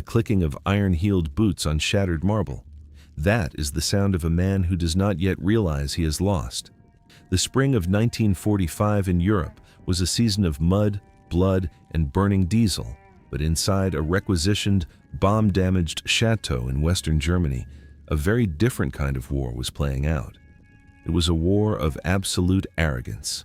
clicking of iron-heeled boots on shattered marble. That is the sound of a man who does not yet realize he has lost. The spring of 1945 in Europe was a season of mud, blood, and burning diesel, but inside a requisitioned, bomb-damaged chateau in western Germany, a very different kind of war was playing out. It was a war of absolute arrogance.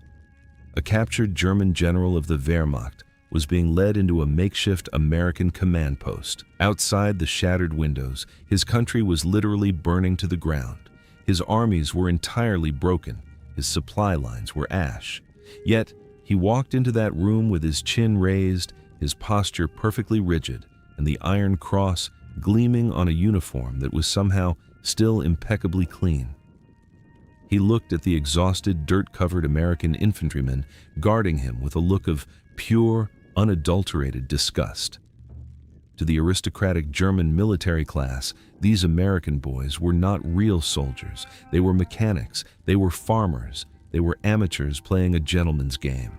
A captured German general of the Wehrmacht was being led into a makeshift American command post. Outside the shattered windows, his country was literally burning to the ground. His armies were entirely broken. His supply lines were ash. Yet, he walked into that room with his chin raised, his posture perfectly rigid, and the Iron Cross gleaming on a uniform that was somehow still impeccably clean. He looked at the exhausted, dirt-covered American infantrymen guarding him with a look of pure, unadulterated disgust. To the aristocratic German military class, these American boys were not real soldiers. They were mechanics, they were farmers, they were amateurs playing a gentleman's game.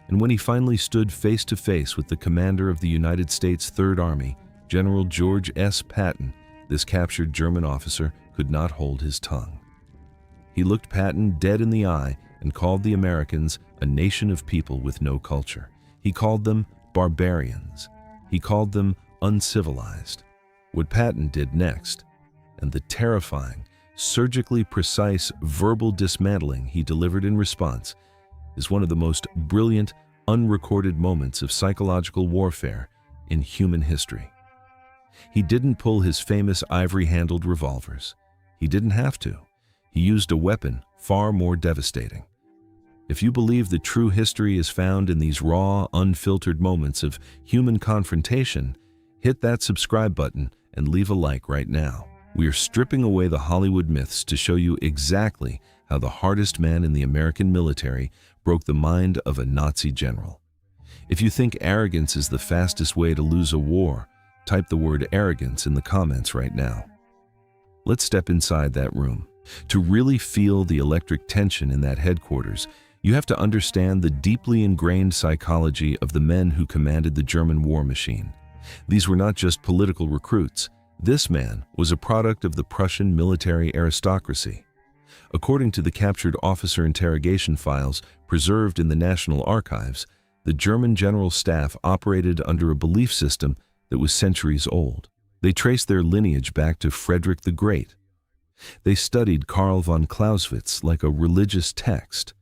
And when he finally stood face to face with the commander of the United States Third Army, General George S. Patton, this captured German officer could not hold his tongue. He looked Patton dead in the eye and called the Americans a nation of people with no culture. He called them barbarians. He called them uncivilized. What Patton did next, and the terrifying, surgically precise verbal dismantling he delivered in response, is one of the most brilliant, unrecorded moments of psychological warfare in human history. He didn't pull his famous ivory-handled revolvers. He didn't have to. He used a weapon far more devastating. If you believe that true history is found in these raw, unfiltered moments of human confrontation, hit that subscribe button and leave a like right now. We are stripping away the Hollywood myths to show you exactly how the hardest man in the American military broke the mind of a Nazi general. If you think arrogance is the fastest way to lose a war, type the word arrogance in the comments right now. Let's step inside that room. To really feel the electric tension in that headquarters, you have to understand the deeply ingrained psychology of the men who commanded the German war machine. These were not just political recruits. This man was a product of the Prussian military aristocracy. According to the captured officer interrogation files preserved in the National Archives, the German general staff operated under a belief system that was centuries old. They traced their lineage back to Frederick the Great. They studied Karl von Clausewitz like a religious text.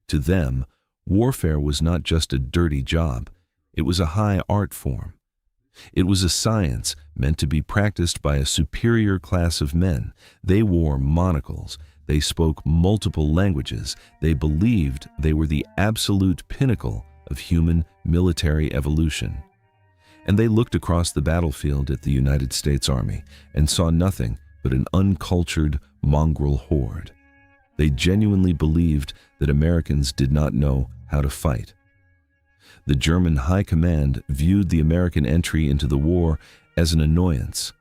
To them, warfare was not just a dirty job, it was a high art form. It was a science meant to be practiced by a superior class of men. They wore monocles, they spoke multiple languages, they believed they were the absolute pinnacle of human military evolution. And they looked across the battlefield at the United States Army and saw nothing but an uncultured mongrel horde. They genuinely believed that Americans did not know how to fight. The German High Command viewed the American entry into the war as an annoyance.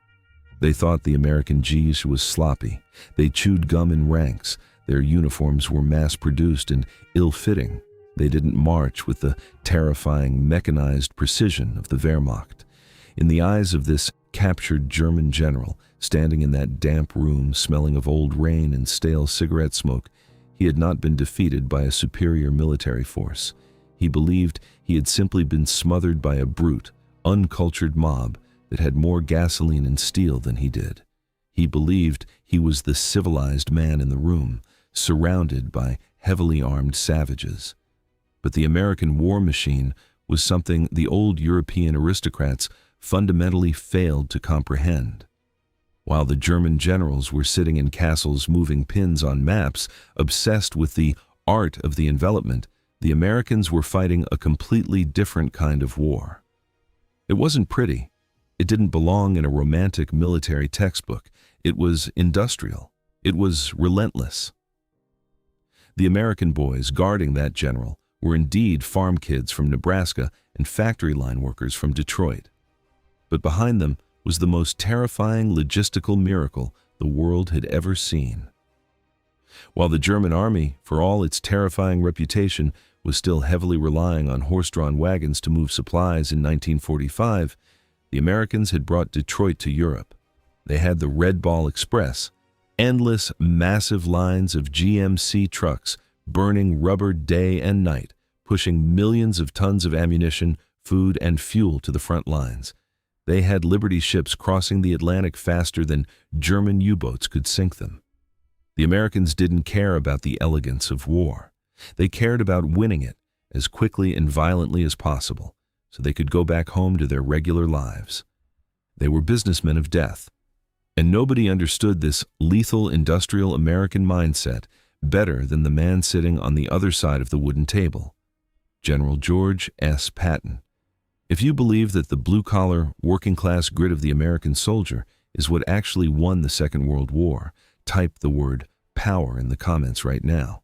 They thought the American G's was sloppy. They chewed gum in ranks. Their uniforms were mass-produced and ill-fitting. They didn't march with the terrifying mechanized precision of the Wehrmacht. In the eyes of this captured German general, standing in that damp room smelling of old rain and stale cigarette smoke, he had not been defeated by a superior military force. He believed he had simply been smothered by a brute, uncultured mob that had more gasoline and steel than he did. He believed he was the civilized man in the room, surrounded by heavily armed savages. But the American war machine was something the old European aristocrats fundamentally failed to comprehend. While the German generals were sitting in castles moving pins on maps, obsessed with the art of the envelopment, the Americans were fighting a completely different kind of war. It wasn't pretty. It didn't belong in a romantic military textbook. It was industrial. It was relentless. The American boys guarding that general were indeed farm kids from Nebraska and factory line workers from Detroit. But behind them was the most terrifying logistical miracle the world had ever seen. While the German army, for all its terrifying reputation, was still heavily relying on horse-drawn wagons to move supplies in 1945, The Americans had brought Detroit to Europe. They had the Red Ball Express, endless, massive lines of GMC trucks burning rubber day and night, pushing millions of tons of ammunition, food, and fuel to the front lines. They had Liberty ships crossing the Atlantic faster than German U-boats could sink them. The Americans didn't care about the elegance of war. They cared about winning it as quickly and violently as possible, so they could go back home to their regular lives. They were businessmen of death, and nobody understood this lethal industrial American mindset better than the man sitting on the other side of the wooden table, General George S. Patton. If you believe that the blue-collar, working-class grit of the American soldier is what actually won the Second World War, type the word power in the comments right now.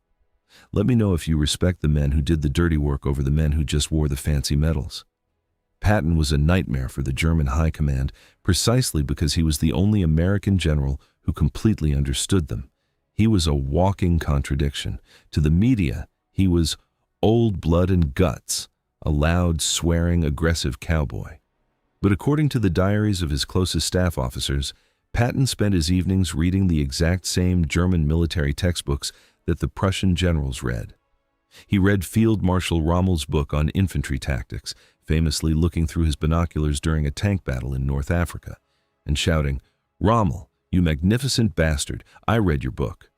Let me know if you respect the men who did the dirty work over the men who just wore the fancy medals. Patton was a nightmare for the German High Command precisely because he was the only American general who completely understood them. He was a walking contradiction. To the media, he was old blood and guts, a loud, swearing, aggressive cowboy. But according to the diaries of his closest staff officers, Patton spent his evenings reading the exact same German military textbooks that the Prussian generals read. He read Field Marshal Rommel's book on infantry tactics, famously looking through his binoculars during a tank battle in North Africa, and shouting, "Rommel, you magnificent bastard, I read your book."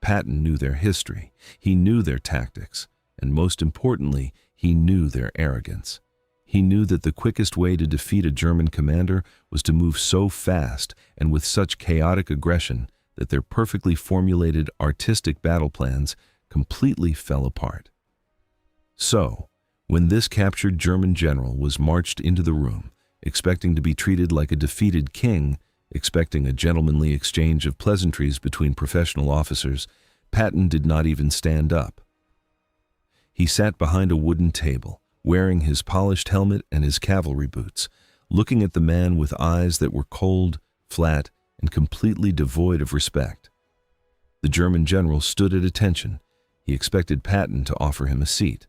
Patton knew their history, he knew their tactics, and most importantly, he knew their arrogance. He knew that the quickest way to defeat a German commander was to move so fast and with such chaotic aggression that their perfectly formulated artistic battle plans completely fell apart. So, when this captured German general was marched into the room, expecting to be treated like a defeated king, expecting a gentlemanly exchange of pleasantries between professional officers, Patton did not even stand up. He sat behind a wooden table, wearing his polished helmet and his cavalry boots, looking at the man with eyes that were cold, flat, and completely devoid of respect. The German general stood at attention. He expected Patton to offer him a seat.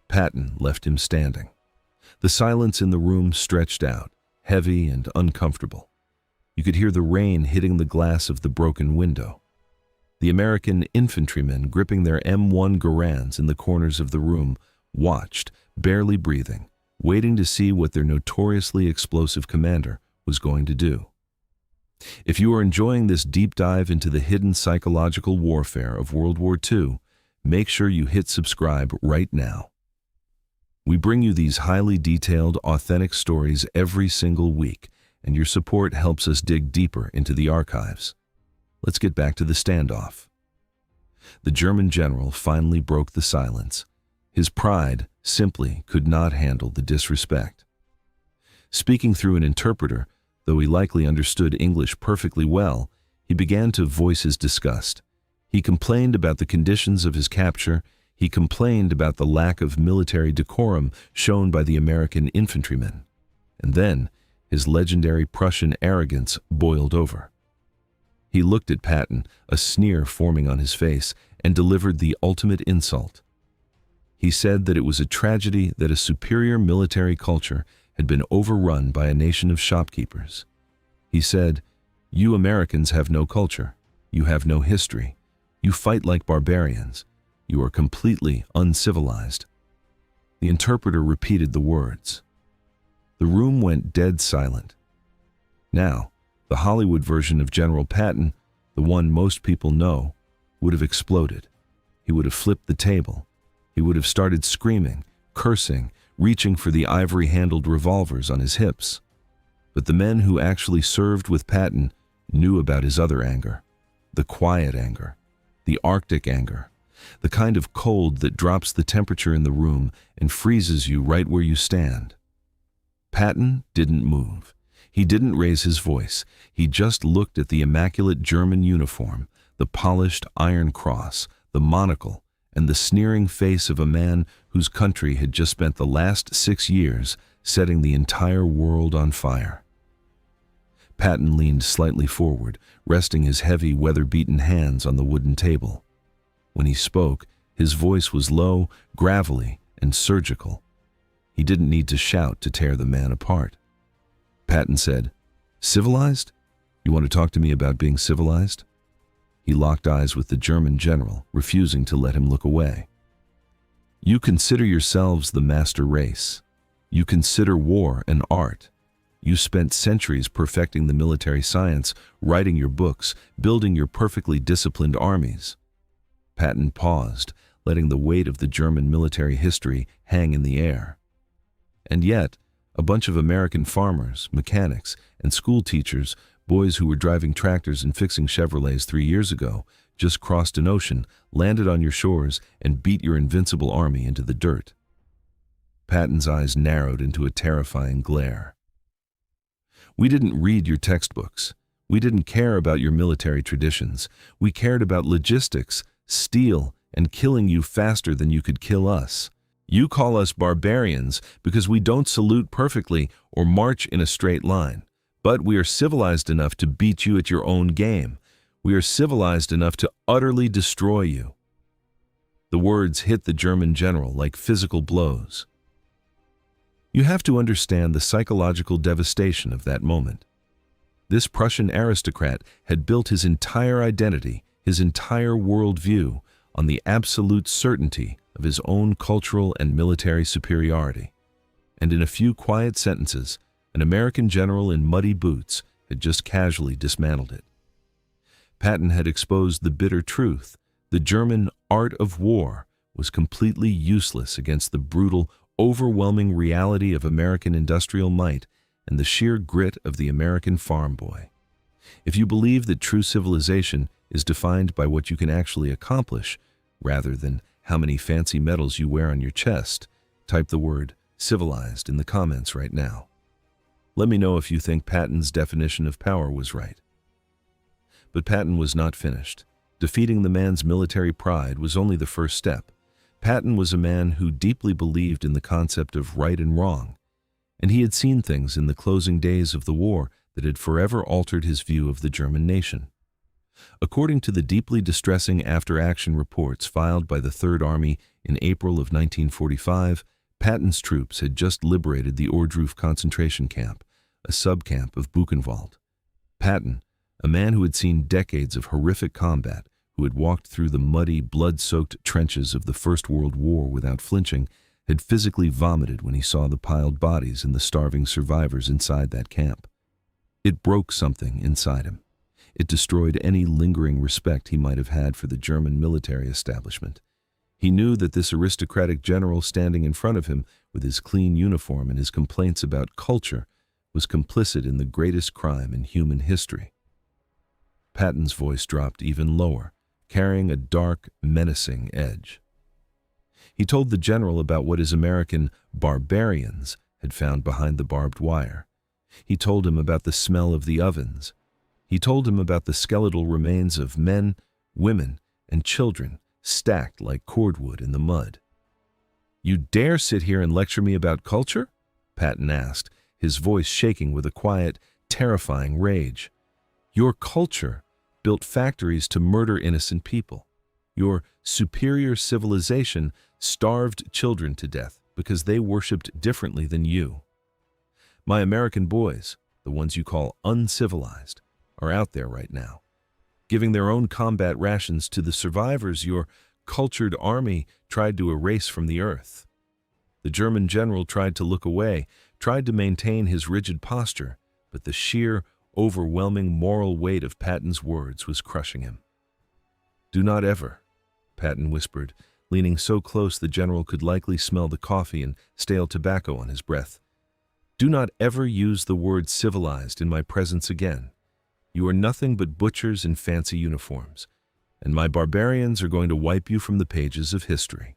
Patton left him standing. The silence in the room stretched out, heavy and uncomfortable. You could hear the rain hitting the glass of the broken window. The American infantrymen gripping their M1 Garands in the corners of the room watched, barely breathing, waiting to see what their notoriously explosive commander was going to do. If you are enjoying this deep dive into the hidden psychological warfare of World War II, make sure you hit subscribe right now. We bring you these highly detailed, authentic stories every single week, and your support helps us dig deeper into the archives. Let's get back to the standoff. The German general finally broke the silence. His pride simply could not handle the disrespect. Speaking through an interpreter, though he likely understood English perfectly well, he began to voice his disgust. He complained about the conditions of his capture. He complained about the lack of military decorum shown by the American infantrymen. And then, his legendary Prussian arrogance boiled over. He looked at Patton, a sneer forming on his face, and delivered the ultimate insult. He said that it was a tragedy that a superior military culture had been overrun by a nation of shopkeepers. He said, "You Americans have no culture. You have no history. You fight like barbarians. You are completely uncivilized." The interpreter repeated the words. The room went dead silent. Now, the Hollywood version of General Patton, the one most people know, would have exploded. He would have flipped the table. He would have started screaming, cursing, reaching for the ivory-handled revolvers on his hips. But the men who actually served with Patton knew about his other anger, the quiet anger, the Arctic anger, the kind of cold that drops the temperature in the room and freezes you right where you stand. Patton didn't move. He didn't raise his voice. He just looked at the immaculate German uniform, the polished iron cross, the monocle, and the sneering face of a man whose country had just spent the last 6 years setting the entire world on fire. Patton leaned slightly forward, resting his heavy, weather-beaten hands on the wooden table. When he spoke, his voice was low, gravelly, and surgical. He didn't need to shout to tear the man apart. Patton said, "Civilized? You want to talk to me about being civilized?" He locked eyes with the German general, refusing to let him look away. "You consider yourselves the master race. You consider war an art. You spent centuries perfecting the military science, writing your books, building your perfectly disciplined armies." Patton paused, letting the weight of the German military history hang in the air. And yet, a bunch of American farmers, mechanics, and school teachers, boys who were driving tractors and fixing Chevrolets 3 years ago, just crossed an ocean, landed on your shores, and beat your invincible army into the dirt. Patton's eyes narrowed into a terrifying glare. "We didn't read your textbooks. We didn't care about your military traditions. We cared about logistics, steel, and killing you faster than you could kill us. You call us barbarians because we don't salute perfectly or march in a straight line. But we are civilized enough to beat you at your own game. We are civilized enough to utterly destroy you." The words hit the German general like physical blows. You have to understand the psychological devastation of that moment. This Prussian aristocrat had built his entire identity, his entire worldview, on the absolute certainty of his own cultural and military superiority. And in a few quiet sentences, an American general in muddy boots had just casually dismantled it. Patton had exposed the bitter truth. The German art of war was completely useless against the brutal, overwhelming reality of American industrial might and the sheer grit of the American farm boy. If you believe that true civilization is defined by what you can actually accomplish, rather than how many fancy medals you wear on your chest, type the word civilized in the comments right now. Let me know if you think Patton's definition of power was right. But Patton was not finished. Defeating the man's military pride was only the first step. Patton was a man who deeply believed in the concept of right and wrong, and he had seen things in the closing days of the war that had forever altered his view of the German nation. According to the deeply distressing after-action reports filed by the Third Army in April of 1945, Patton's troops had just liberated the Ohrdruf concentration camp, a subcamp of Buchenwald. Patton, a man who had seen decades of horrific combat, who had walked through the muddy, blood-soaked trenches of the First World War without flinching, had physically vomited when he saw the piled bodies and the starving survivors inside that camp. It broke something inside him. It destroyed any lingering respect he might have had for the German military establishment. He knew that this aristocratic general standing in front of him with his clean uniform and his complaints about culture was complicit in the greatest crime in human history. Patton's voice dropped even lower, carrying a dark, menacing edge. He told the general about what his American barbarians had found behind the barbed wire. He told him about the smell of the ovens. He told him about the skeletal remains of men, women, and children stacked like cordwood in the mud. "You dare sit here and lecture me about culture?" Patton asked, his voice shaking with a quiet, terrifying rage. "Your culture built factories to murder innocent people. Your superior civilization starved children to death because they worshipped differently than you. My American boys, the ones you call uncivilized, are out there right now, giving their own combat rations to the survivors your cultured army tried to erase from the earth." The German general tried to look away, tried to maintain his rigid posture, but the sheer, overwhelming moral weight of Patton's words was crushing him. "Do not ever," Patton whispered, leaning so close the general could likely smell the coffee and stale tobacco on his breath. "Do not ever use the word civilized in my presence again. You are nothing but butchers in fancy uniforms, and my barbarians are going to wipe you from the pages of history."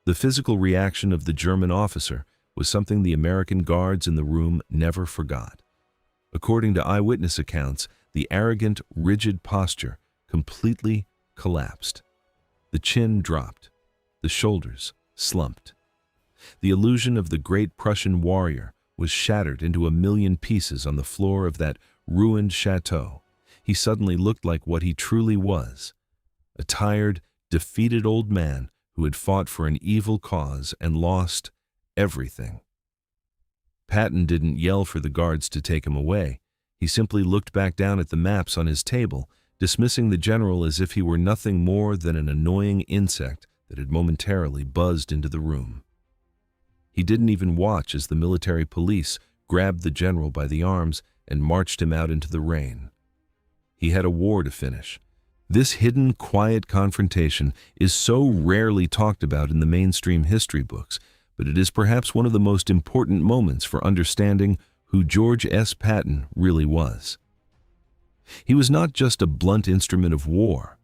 The physical reaction of the German officer was something the American guards in the room never forgot. According to eyewitness accounts, the arrogant, rigid posture completely collapsed. The chin dropped, the shoulders slumped. The illusion of the great Prussian warrior was shattered into a million pieces on the floor of that ruined chateau. He suddenly looked like what he truly was, a tired, defeated old man who had fought for an evil cause and lost everything. Patton didn't yell for the guards to take him away. He simply looked back down at the maps on his table, dismissing the general as if he were nothing more than an annoying insect that had momentarily buzzed into the room. He didn't even watch as the military police grabbed the general by the arms and marched him out into the rain. He had a war to finish. This hidden, quiet confrontation is so rarely talked about in the mainstream history books, but it is perhaps one of the most important moments for understanding who George S. Patton really was. He was not just a blunt instrument of war.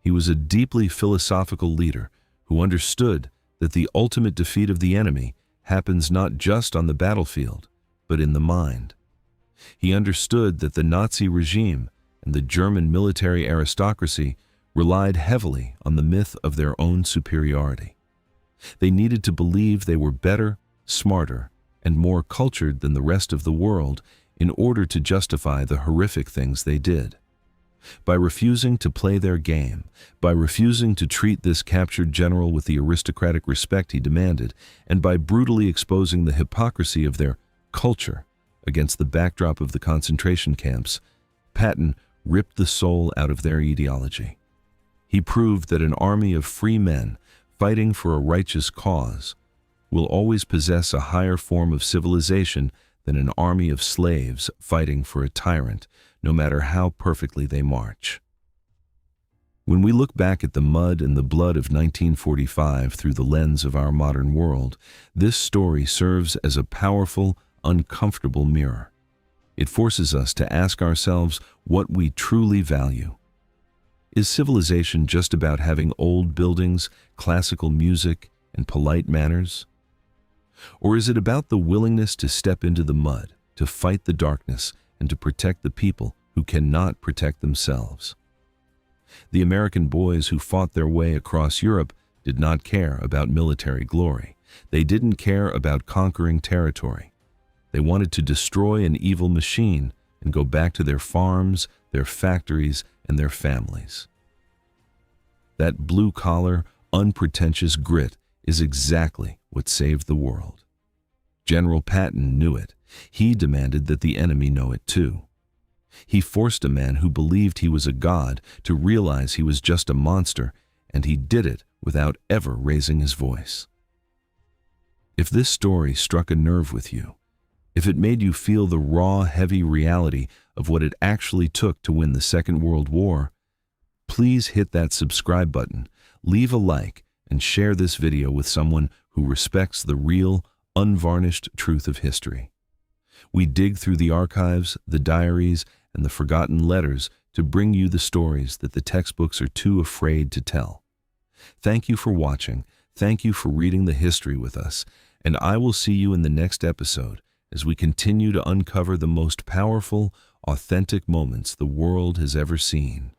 He was a deeply philosophical leader who understood that the ultimate defeat of the enemy happens not just on the battlefield, but in the mind. He understood that the Nazi regime and the German military aristocracy relied heavily on the myth of their own superiority. They needed to believe they were better, smarter, and more cultured than the rest of the world in order to justify the horrific things they did. By refusing to play their game, by refusing to treat this captured general with the aristocratic respect he demanded, and by brutally exposing the hypocrisy of their culture against the backdrop of the concentration camps, Patton ripped the soul out of their ideology. He proved that an army of free men fighting for a righteous cause will always possess a higher form of civilization than an army of slaves fighting for a tyrant, no matter how perfectly they march. When we look back at the mud and the blood of 1945 through the lens of our modern world, this story serves as a powerful, uncomfortable mirror. It forces us to ask ourselves what we truly value. Is civilization just about having old buildings, classical music, and polite manners? Or is it about the willingness to step into the mud, to fight the darkness, and to protect the people who cannot protect themselves? The American boys who fought their way across Europe did not care about military glory. They didn't care about conquering territory. They wanted to destroy an evil machine and go back to their farms, their factories, and their families. That blue-collar, unpretentious grit is exactly what saved the world. General Patton knew it. He demanded that the enemy know it too. He forced a man who believed he was a god to realize he was just a monster, and he did it without ever raising his voice. If this story struck a nerve with you, if it made you feel the raw, heavy reality of what it actually took to win the Second World War, please hit that subscribe button, leave a like, and share this video with someone who respects the real, unvarnished truth of history. We dig through the archives, the diaries, and the forgotten letters to bring you the stories that the textbooks are too afraid to tell. Thank you for watching. Thank you for reading the history with us, and I will see you in the next episode as we continue to uncover the most powerful, authentic moments the world has ever seen.